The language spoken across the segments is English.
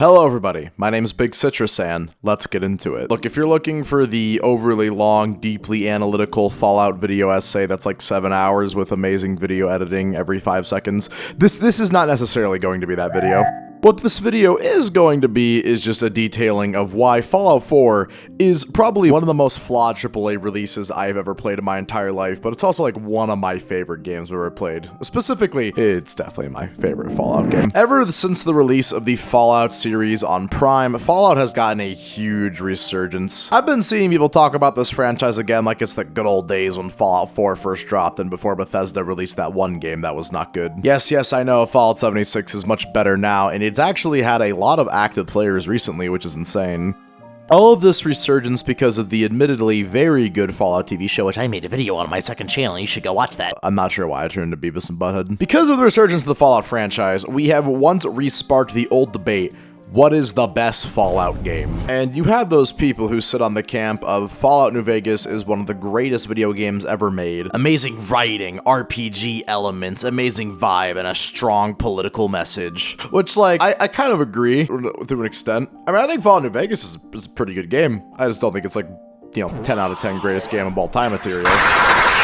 Hello everybody, my name is Big Citrus and let's get into it. Look, if you're looking for the overly long, deeply analytical Fallout video essay that's like 7 hours with amazing video editing every 5 seconds, this is not necessarily going to be that video. What this video is going to be is just a detailing of why Fallout 4 is probably one of the most flawed AAA releases I've ever played in my entire life, but it's also like one of my favorite games I've ever played. Specifically, it's definitely my favorite Fallout game. Ever since the release of the Fallout series on Prime, Fallout has gotten a huge resurgence. I've been seeing people talk about this franchise again like it's the good old days when Fallout 4 first dropped and before Bethesda released that one game that was not good. Yes, I know Fallout 76 is much better now, and it's actually had a lot of active players recently, which is insane. All of this resurgence because of the admittedly very good Fallout TV show, which I made a video on my second channel, you should go watch that. I'm not sure why I turned to Beavis and Butthead. Because of the resurgence of the Fallout franchise, we have once re-sparked the old debate: what is the best Fallout game? And you have those people who sit on the camp of Fallout New Vegas is one of the greatest video games ever made. Amazing writing, RPG elements, amazing vibe, and a strong political message. Which, like, I kind of agree to an extent. I mean, I think Fallout New Vegas is a pretty good game. I just don't think it's like, you know, 10 out of 10 greatest game of all time material.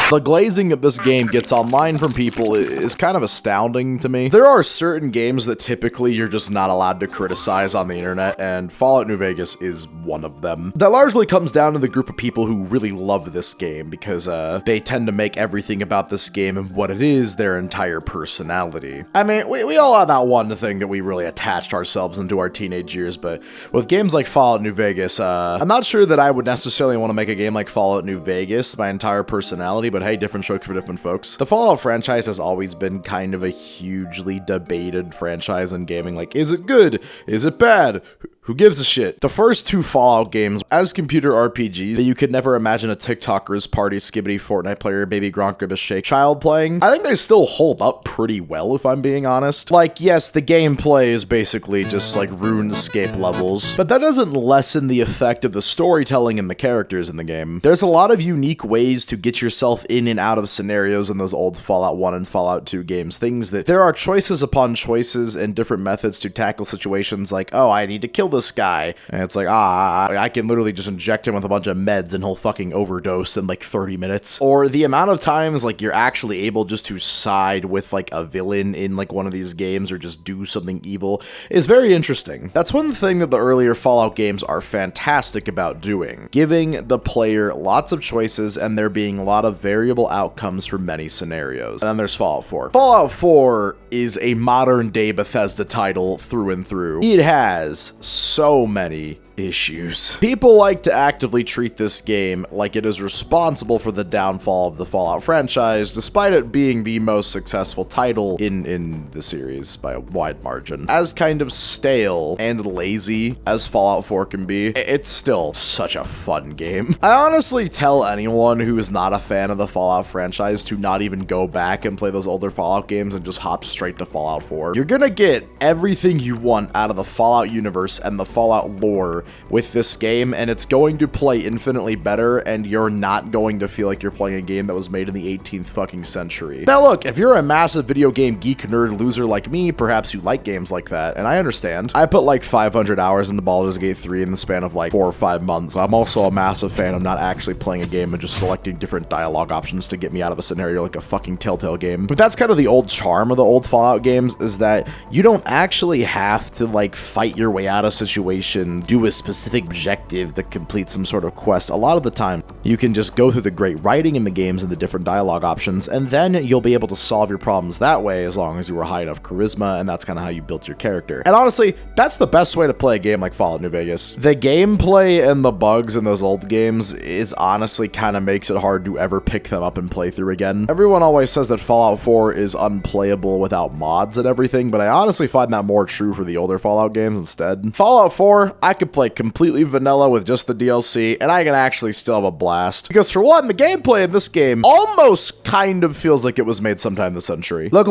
The glazing of this game gets online from people is kind of astounding to me. There are certain games that typically you're just not allowed to criticize on the internet, and Fallout New Vegas is one of them. That largely comes down to the group of people who really love this game because they tend to make everything about this game and what it is their entire personality. I mean, we all have that one thing that we really attached ourselves into our teenage years, but with games like Fallout New Vegas, I'm not sure that I would necessarily want to make a game like Fallout New Vegas my entire personality, but hey, different strokes for different folks. The Fallout franchise has always been kind of a hugely debated franchise in gaming. Like, is it good? Is it bad? Who gives a shit? The first two Fallout games, as computer RPGs that you could never imagine a TikToker's party skibbity Fortnite player baby Gronk Gribbus Shake child playing, I think they still hold up pretty well if I'm being honest. Like, yes, the gameplay is basically just like RuneScape levels, but that doesn't lessen the effect of the storytelling and the characters in the game. There's a lot of unique ways to get yourself in and out of scenarios in those old Fallout 1 and Fallout 2 games. Things that there are choices upon choices and different methods to tackle situations like, oh, I need to kill this guy, and it's like, I can literally just inject him with a bunch of meds and he'll fucking overdose in like 30 minutes. Or the amount of times like you're actually able just to side with like a villain in like one of these games or just do something evil is very interesting. That's one thing that the earlier Fallout games are fantastic about doing, giving the player lots of choices and there being a lot of variable outcomes for many scenarios. And then there's Fallout 4. Fallout 4 is a modern day Bethesda title through and through. It has so many issues. People like to actively treat this game like it is responsible for the downfall of the Fallout franchise, despite it being the most successful title in the series by a wide margin. As kind of stale and lazy as Fallout 4 can be, it's still such a fun game. I honestly tell anyone who is not a fan of the Fallout franchise to not even go back and play those older Fallout games and just hop straight to Fallout 4. You're gonna get everything you want out of the Fallout universe and the Fallout lore with this game, and it's going to play infinitely better, and you're not going to feel like you're playing a game that was made in the 18th fucking century. Now look, if you're a massive video game geek nerd loser like me, perhaps you like games like that, and I understand. I put like 500 hours into Baldur's Gate 3 in the span of like 4 or 5 months. I'm also a massive fan of not actually playing a game and just selecting different dialogue options to get me out of a scenario like a fucking Telltale game. But that's kind of the old charm of the old Fallout games, is that you don't actually have to like fight your way out of situations, do a specific objective to complete some sort of quest. A lot of the time, you can just go through the great writing in the games and the different dialogue options, and then you'll be able to solve your problems that way as long as you were high enough charisma, and that's kind of how you built your character. And honestly, that's the best way to play a game like Fallout New Vegas. The gameplay and the bugs in those old games is honestly kind of makes it hard to ever pick them up and play through again. Everyone always says that Fallout 4 is unplayable without mods and everything, but I honestly find that more true for the older Fallout games instead. Fallout 4, I could play completely vanilla with just the DLC, and I can actually still have a blast. Because for one, the gameplay in this game almost kind of feels like it was made sometime this century. Look.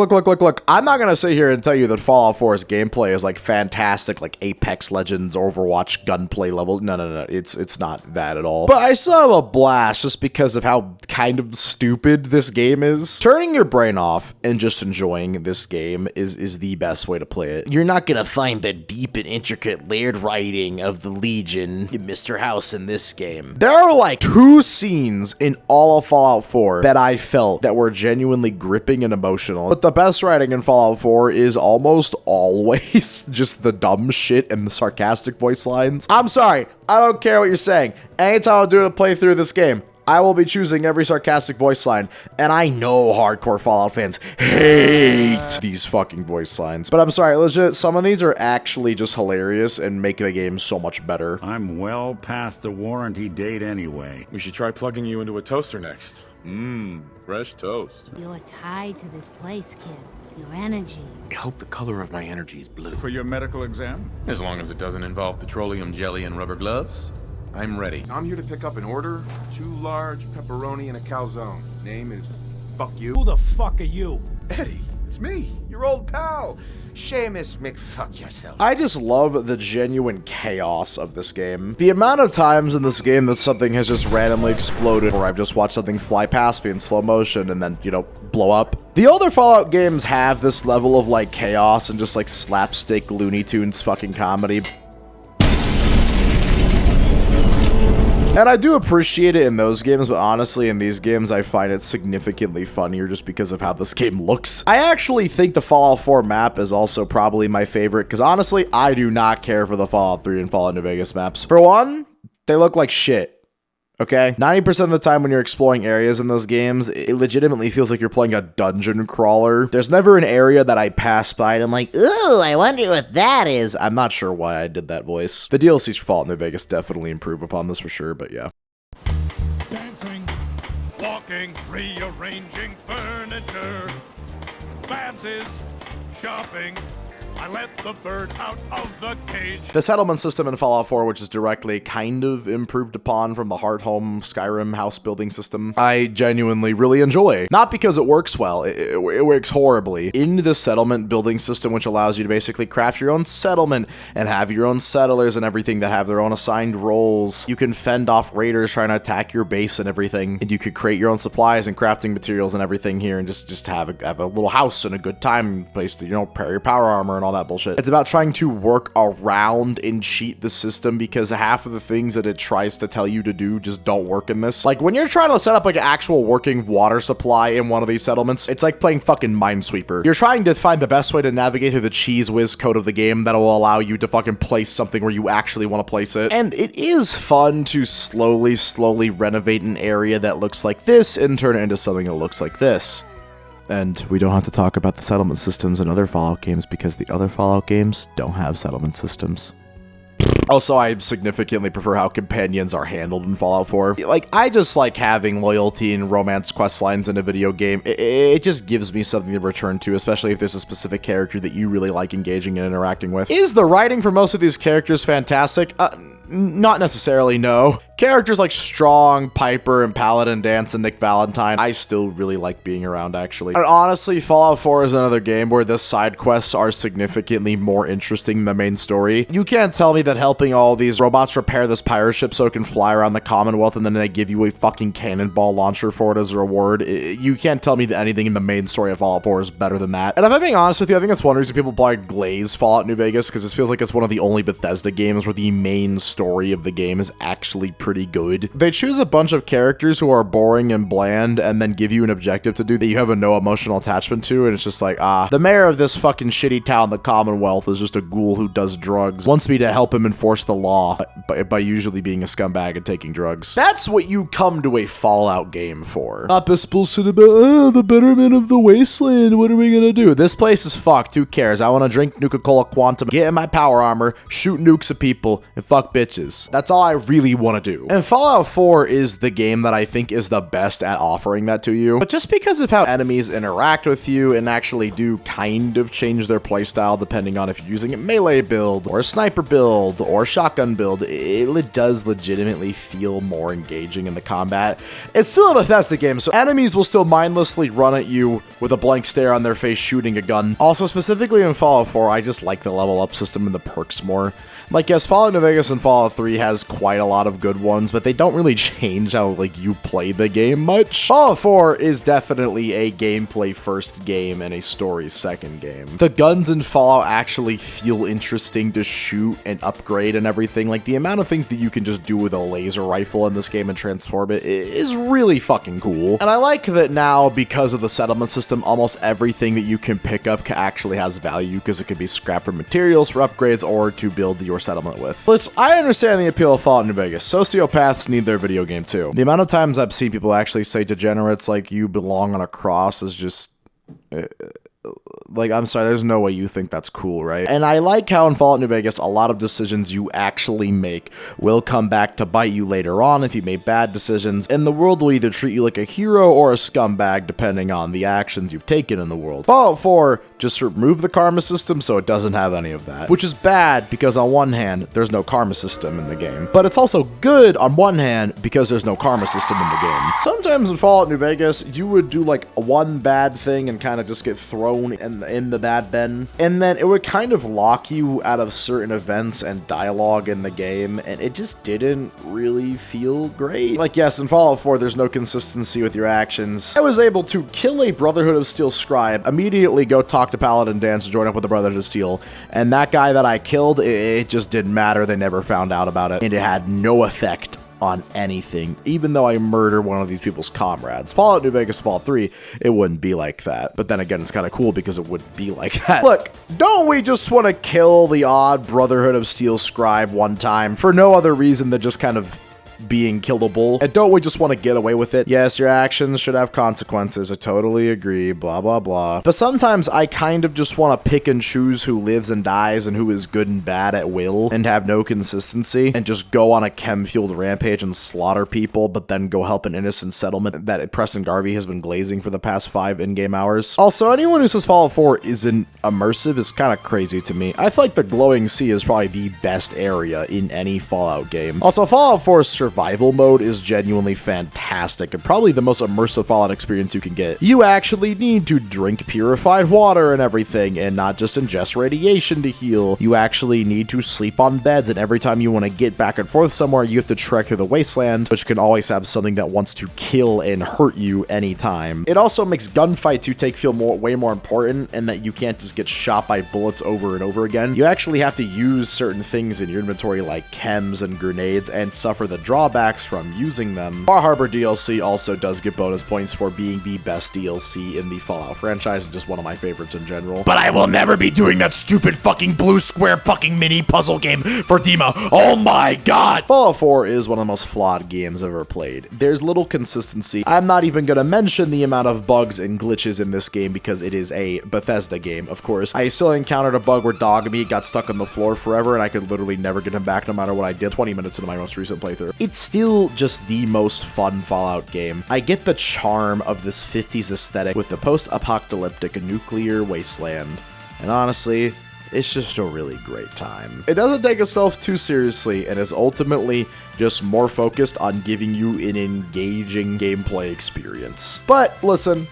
I'm not gonna sit here and tell you that Fallout 4's gameplay is like fantastic, like Apex Legends or Overwatch gunplay levels. No. It's not that at all. But I still have a blast just because of how kind of stupid this game is. Turning your brain off and just enjoying this game is the best way to play it. You're not gonna find the deep and intricate layered writing of the Legion in Mr. House in this game. There are like 2 scenes in all of Fallout 4 that I felt that were genuinely gripping and emotional. But the best writing in Fallout 4 is almost always just the dumb shit and the sarcastic voice lines. I'm sorry, I don't care what you're saying. Anytime I do a playthrough of this game, I will be choosing every sarcastic voice line, and I know hardcore Fallout fans hate these fucking voice lines. But I'm sorry, legit, some of these are actually just hilarious and make the game so much better. I'm well past the warranty date anyway. We should try plugging you into a toaster next. Fresh toast. You're tied to this place, kid. Your energy. I hope the color of my energy is blue. For your medical exam? As long as it doesn't involve petroleum jelly and rubber gloves, I'm ready. I'm here to pick up an order. 2 large pepperoni and a calzone. Name is Fuck You. Who the fuck are you? Eddie, it's me, your old pal. Seamus McFuck yourself. I just love the genuine chaos of this game. The amount of times in this game that something has just randomly exploded, or I've just watched something fly past me in slow motion and then, you know, blow up. The older Fallout games have this level of like chaos and just like slapstick Looney Tunes fucking comedy. And I do appreciate it in those games, but honestly, in these games, I find it significantly funnier just because of how this game looks. I actually think the Fallout 4 map is also probably my favorite, because honestly, I do not care for the Fallout 3 and Fallout New Vegas maps. For one, they look like shit. Okay? 90% of the time when you're exploring areas in those games, it legitimately feels like you're playing a dungeon crawler. There's never an area that I pass by and I'm like, ooh, I wonder what that is. I'm not sure why I did that voice. The DLCs for Fallout New Vegas definitely improve upon this for sure, but yeah. Dancing, walking, rearranging furniture, fancies, shopping. I let the bird out of the cage. The settlement system in Fallout 4, which is directly kind of improved upon from the Heart Home Skyrim house building system, I genuinely really enjoy. Not because it works well, it works horribly. In the settlement building system, which allows you to basically craft your own settlement and have your own settlers and everything that have their own assigned roles, you can fend off raiders trying to attack your base and everything, and you could create your own supplies and crafting materials and everything here and just have a little house and a good time place to, you know, repair your power armor and all that bullshit. It's about trying to work around and cheat the system because half of the things that it tries to tell you to do just don't work in this. Like when you're trying to set up like an actual working water supply in one of these settlements, it's like playing fucking Minesweeper. You're trying to find the best way to navigate through the cheese whiz code of the game that will allow you to fucking place something where you actually want to place it. And it is fun to slowly renovate an area that looks like this and turn it into something that looks like this. And we don't have to talk about the settlement systems in other Fallout games because the other Fallout games don't have settlement systems. Also, I significantly prefer how companions are handled in Fallout 4. Like, I just like having loyalty and romance quest lines in a video game. It just gives me something to return to, especially if there's a specific character that you really like engaging and interacting with. Is the writing for most of these characters fantastic? Not necessarily, no. Characters like Strong, Piper, and Paladin Dance, and Nick Valentine, I still really like being around, actually. And honestly, Fallout 4 is another game where the side quests are significantly more interesting than the main story. You can't tell me that helping all these robots repair this pirate ship so it can fly around the Commonwealth and then they give you a fucking cannonball launcher for it as a reward. You can't tell me that anything in the main story of Fallout 4 is better than that. And if I'm being honest with you, I think that's one reason people probably glaze Fallout New Vegas, because it feels like it's one of the only Bethesda games where the main story of the game is actually pretty good. They choose a bunch of characters who are boring and bland and then give you an objective to do that you have no emotional attachment to, and it's just like, the mayor of this fucking shitty town, the Commonwealth, is just a ghoul who does drugs, wants me to help him enforce the law by usually being a scumbag and taking drugs. That's what you come to a Fallout game for. Not this bullshit about, the betterment of the wasteland, what are we gonna do? This place is fucked, who cares? I wanna drink Nuka-Cola Quantum, get in my power armor, shoot nukes at people, and fuck bitches. That's all I really wanna do. And Fallout 4 is the game that I think is the best at offering that to you. But just because of how enemies interact with you and actually do kind of change their playstyle depending on if you're using a melee build or a sniper build or shotgun build, it does legitimately feel more engaging in the combat. It's still a Bethesda game, so enemies will still mindlessly run at you with a blank stare on their face shooting a gun. Also, specifically in Fallout 4, I just like the level up system and the perks more. Like, yes, Fallout New Vegas and Fallout 3 has quite a lot of good ones, but they don't really change how, like, you play the game much. Fallout 4 is definitely a gameplay first game and a story second game. The guns in Fallout actually feel interesting to shoot and upgrade and everything. Like, the amount of things that you can just do with a laser rifle in this game and transform it is really fucking cool. And I like that now, because of the settlement system, almost everything that you can pick up actually has value, because it could be scrapped for materials, for upgrades, or to build your settlement with. Which, I understand the appeal of Fallout New Vegas. Sociopaths need their video game too. The amount of times I've seen people actually say degenerates like you belong on a cross is just... like, I'm sorry, there's no way you think that's cool, right? And I like how in Fallout New Vegas, a lot of decisions you actually make will come back to bite you later on if you made bad decisions, and the world will either treat you like a hero or a scumbag depending on the actions you've taken in the world. Fallout 4 just removed the karma system, so it doesn't have any of that, which is bad because on one hand, there's no karma system in the game, but it's also good on one hand because there's no karma system in the game. Sometimes in Fallout New Vegas, you would do like one bad thing and kind of just get thrown in the bad bin, and then it would kind of lock you out of certain events and dialogue in the game, and it just didn't really feel great. Like, yes, in Fallout 4, there's no consistency with your actions. I was able to kill a Brotherhood of Steel scribe, immediately go talk to Paladin Dance to join up with the Brotherhood of Steel, and that guy that I killed, it just didn't matter. They never found out about it, and it had no effect on anything, even though I murder one of these people's comrades. Fallout New Vegas, Fallout 3, it wouldn't be like that. But then again, it's kind of cool because it would be like that. Look, don't we just want to kill the odd Brotherhood of Steel scribe one time for no other reason than just kind of being killable? And don't we just want to get away with it? Yes, your actions should have consequences. I totally agree, blah, blah, blah. But sometimes I kind of just want to pick and choose who lives and dies and who is good and bad at will and have no consistency and just go on a chem-fueled rampage and slaughter people, but then go help an innocent settlement that Preston Garvey has been glazing for the past 5 in-game hours. Also, anyone who says Fallout 4 isn't immersive is kind of crazy to me. I feel like the glowing sea is probably the best area in any Fallout game. Also, Fallout 4's survival mode is genuinely fantastic and probably the most immersive Fallout experience you can get. You actually need to drink purified water and everything, and not just ingest radiation to heal. You actually need to sleep on beds, and every time you want to get back and forth somewhere, you have to trek through the wasteland, which can always have something that wants to kill and hurt you anytime. It also makes gunfights you take feel way more important, and that you can't just get shot by bullets over and over again. You actually have to use certain things in your inventory like chems and grenades and suffer the drawbacks from using them. Bar Harbor DLC also does get bonus points for being the best DLC in the Fallout franchise and just one of my favorites in general. But I will never be doing that stupid fucking blue square fucking mini puzzle game for Dima. Oh my god! Fallout 4 is one of the most flawed games I've ever played. There's little consistency. I'm not even gonna mention the amount of bugs and glitches in this game because it is a Bethesda game, of course. I still encountered a bug where Dogmeat got stuck on the floor forever and I could literally never get him back no matter what I did 20 minutes into my most recent playthrough. It's still just the most fun Fallout game. I get the charm of this 50s aesthetic with the post-apocalyptic nuclear wasteland, and honestly, it's just a really great time. It doesn't take itself too seriously and is ultimately just more focused on giving you an engaging gameplay experience. But listen,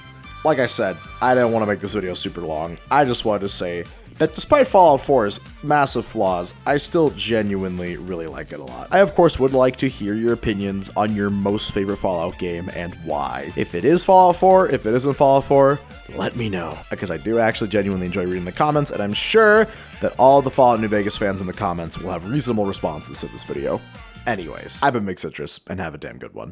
like I said, I didn't want to make this video super long. I just wanted to say that despite Fallout 4's massive flaws, I still genuinely really like it a lot. I of course would like to hear your opinions on your most favorite Fallout game and why. If it is Fallout 4, if it isn't Fallout 4, let me know, because I do actually genuinely enjoy reading the comments, and I'm sure that all the Fallout New Vegas fans in the comments will have reasonable responses to this video. Anyways, I've been Big Citrus, and have a damn good one.